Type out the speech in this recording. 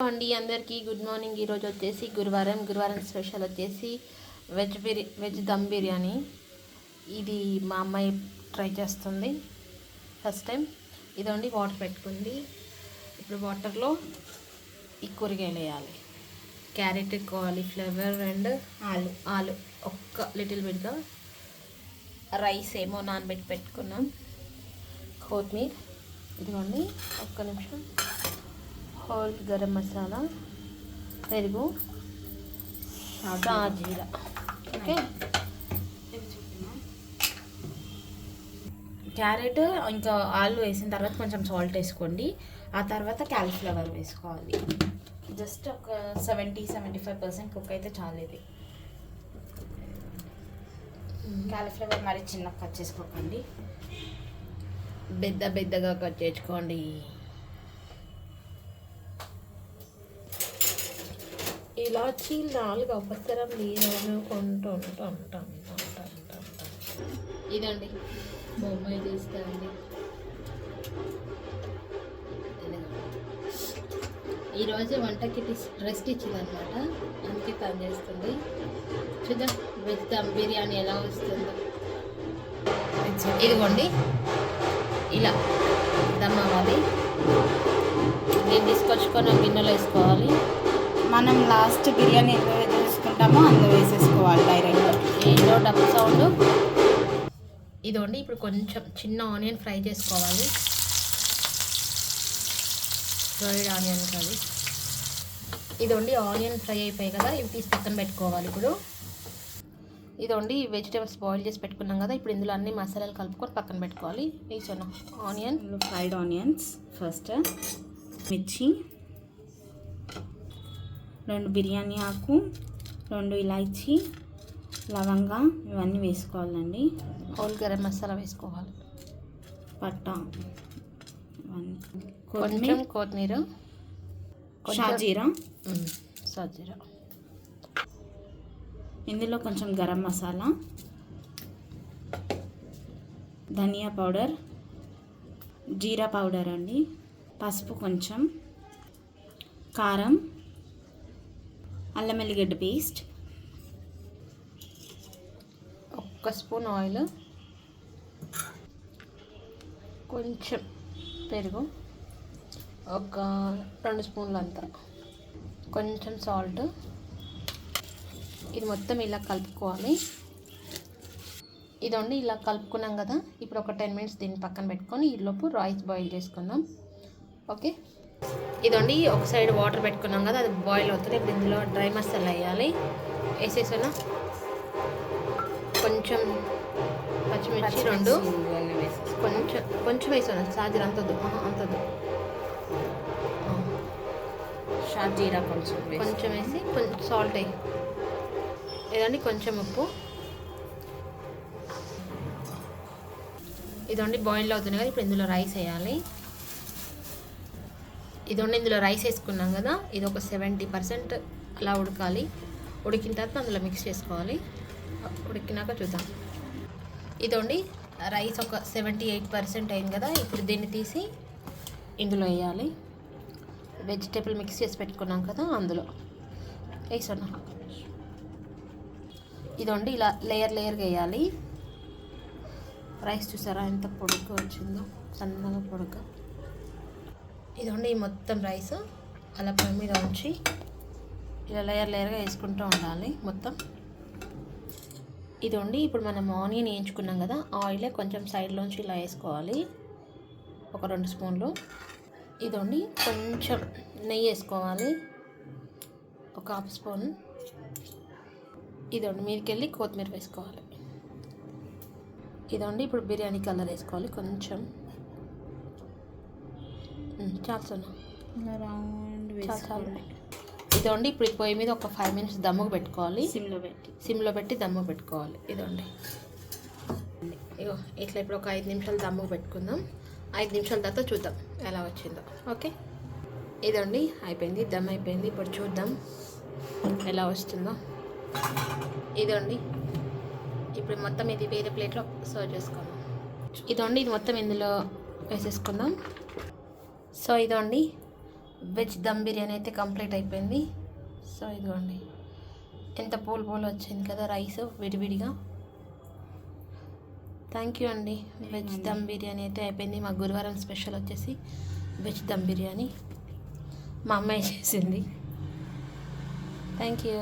అండి అందరికీ good morning. ఈరోజు వచ్చేసి గురువారం స్పెషల్ వచ్చేసి వెజ్ దమ్ బిర్యానీ. ఇది మా అమ్మాయి ట్రై చేస్తుంది ఫస్ట్ టైం. ఇదండి వాటర్ పెట్టుకుంది. ఇప్పుడు వాటర్లో ఈ కూరగాయలు వేయాలి. క్యారెట్, కాలీఫ్లవర్ అండ్ ఆలు ఒక్క లిటిల్ బిట్గా. రైస్ ఏమో నానబెట్టి పెట్టుకున్నాం. కొత్తిమీర, ఇదిగోండి ఒక్క నిమిషం. హోల్ గరం మసాలా, పెరుగు, సాజీరా. ఓకే, క్యారెట్ ఇంకా ఆలు వేసిన తర్వాత కొంచెం సాల్ట్ వేసుకోండి. ఆ తర్వాత క్యాలీఫ్లవర్ వేసుకోవాలి. జస్ట్ ఒక 70-75% కుక్ అయితే చాలు. ఇది క్యాలీఫ్లవర్ మరి చిన్న కట్ చేసుకోకండి, పెద్దగా కట్ చేసుకోండి. ఇలాచి 4 అవసరం లేదని కొంటుంటాం. ఇదండి బొమ్మాయి తీస్తారండి. ఈరోజు వంటకి రెస్ట్ ఇచ్చిందనమాట, అందుకే తను చేస్తుంది. చూద్దాం వెజ్ దమ్ బిర్యానీ ఎలా వస్తుందో. ఇదిగోండి ఇలా దమ్ అవ్వాలి. నేను తీసుకొచ్చుకొని గిన్నెలో వేసుకోవాలి. మనం లాస్ట్ బిర్యానీ ఎలా చేసుకుంటామో అందులో వేసేసుకోవాలి డైరెక్ట్గా. ఏదో డబ్బు సౌండ్. ఇదిగోండి ఇప్పుడు కొంచెం చిన్న ఆనియన్ ఫ్రై చేసుకోవాలి. ఫ్రైడ్ ఆనియన్ కాదు. ఇదిగోండి ఆనియన్ ఫ్రై అయిపోయాయి కదా, ఇవి తీసి పక్కన పెట్టుకోవాలి. ఇప్పుడు ఇదిగోండి వెజిటేబుల్స్ బాయిల్ చేసి పెట్టుకున్నాం కదా, ఇప్పుడు ఇందులో అన్ని మసాలాలు కలుపుకొని పక్కన పెట్టుకోవాలి. వేసాను ఆనియన్, ఫ్రైడ్ ఆనియన్స్ ఫస్ట్, మిర్చి, 2 బిర్యానీ ఆకు, 2 ఇలాచీ, లవంగా, ఇవన్నీ వేసుకోవాలండి. హోల్ గరం మసాలా వేసుకోవాలి. పట్టా, ఇవన్నీ, కొంచెం కొత్తిమీర, షాజీరా, ఇందులో కొంచెం గరం మసాలా, ధనియా పౌడర్, జీరా పౌడర్ అండి, పసుపు కొంచెం, కారం, అల్లం ఎల్లిగడ్డ పేస్ట్, 1 స్పూన్ ఆయిల్, కొంచెం పెరుగు, ఒక 2 స్పూన్లు అంతా, కొంచెం సాల్ట్. ఇది మొత్తం ఇలా కలుపుకోవాలి. ఇదండి ఇలా కలుపుకున్నాం కదా, ఇప్పుడు ఒక 10 మినిట్స్ దీన్ని పక్కన పెట్టుకొని ఈలోపు రైస్ బాయిల్ చేసుకుందాం. ఓకే, ఇదండి ఒక సైడ్ వాటర్ పెట్టుకున్నాం కదా, అది బాయిల్ అవుతుంది. ఇప్పుడు ఇందులో డ్రై మసాలా వేయాలి. వేసేసాను. కొంచెం పచ్చిమిర్చి 2, కొంచెం వేసాను. సాజీరా అంతదు. షాజీరా కొంచెం వేసి కొంచెం సాల్ట్ వేయి. ఇదండి కొంచెం ఉప్పు. ఇదండి బాయిల్ అవుతుంది కదా, ఇప్పుడు ఇందులో రైస్ వేయాలి. ఇదండి ఇందులో రైస్ వేసుకున్నాం కదా, ఇది ఒక 70% అలా ఉడకాలి. ఉడికిన తర్వాత అందులో మిక్స్ చేసుకోవాలి. ఉడికినాక చూద్దాం. ఇదండి రైస్ ఒక 78% అయింది కదా, ఇప్పుడు దీన్ని తీసి ఇందులో వేయాలి. వెజిటేబుల్ మిక్స్ చేసి పెట్టుకున్నాం కదా, అందులో వేసాను. ఇదండి ఇలా లేయర్గా వేయాలి. రైస్ చూసారా ఎంత పొడుగ్గా వచ్చిందో, సన్నగా పొడుగ్గా. ఇదండి ఈ మొత్తం రైస్ అలా పొయ్యి మీద ఉంచి ఇలా లేయర్గా వేసుకుంటూ ఉండాలి మొత్తం. ఇదండి ఇప్పుడు మనం ఆనియన్ వేయించుకున్నాం కదా, ఆయిలే కొంచెం సైడ్లోంచి ఇలా వేసుకోవాలి, ఒక 2 స్పూన్లు. ఇదండి కొంచెం నెయ్యి వేసుకోవాలి, ఒక 1/2 స్పూన్. ఇదండి మీదకెళ్ళి కొత్తిమీర వేసుకోవాలి. ఇదండి ఇప్పుడు బిర్యానీ కలర్ వేసుకోవాలి కొంచెం. చాలు. ఇదండి ఇప్పుడు పొయ్యి మీద ఒక 5 మినిట్స్ దమ్ముకు పెట్టుకోవాలి. సిమ్లో పెట్టి దమ్ము పెట్టుకోవాలి. ఇదండి ఇగో ఇట్లా ఇప్పుడు ఒక 5 నిమిషాలు దమ్ముకు పెట్టుకుందాం. 5 నిమిషాల తర్వాత చూద్దాం ఎలా వచ్చిందో. ఓకే, ఇదండి అయిపోయింది, దమ్ అయిపోయింది. ఇప్పుడు చూద్దాం ఎలా వస్తుందో. ఇదండి ఇప్పుడు మొత్తం ఇది వేరే ప్లేట్లో సర్వ్ చేసుకుందాం. ఇదండి ఇది మొత్తం ఇందులో వేసేసుకుందాం. సో ఇదండి వెజ్ దమ్ బిర్యానీ అయితే కంప్లీట్ అయిపోయింది. సో ఇదిగోండి ఎంత పూలు పూలు వచ్చింది కదా రైస్ విడివిడిగా. థ్యాంక్ యూ అండి. వెజ్ దమ్ బిర్యానీ అయితే అయిపోయింది. మా గురువారం స్పెషల్ వచ్చేసి వెజ్ దమ్ బిర్యానీ మా అమ్మాయి చేసింది. Thank you.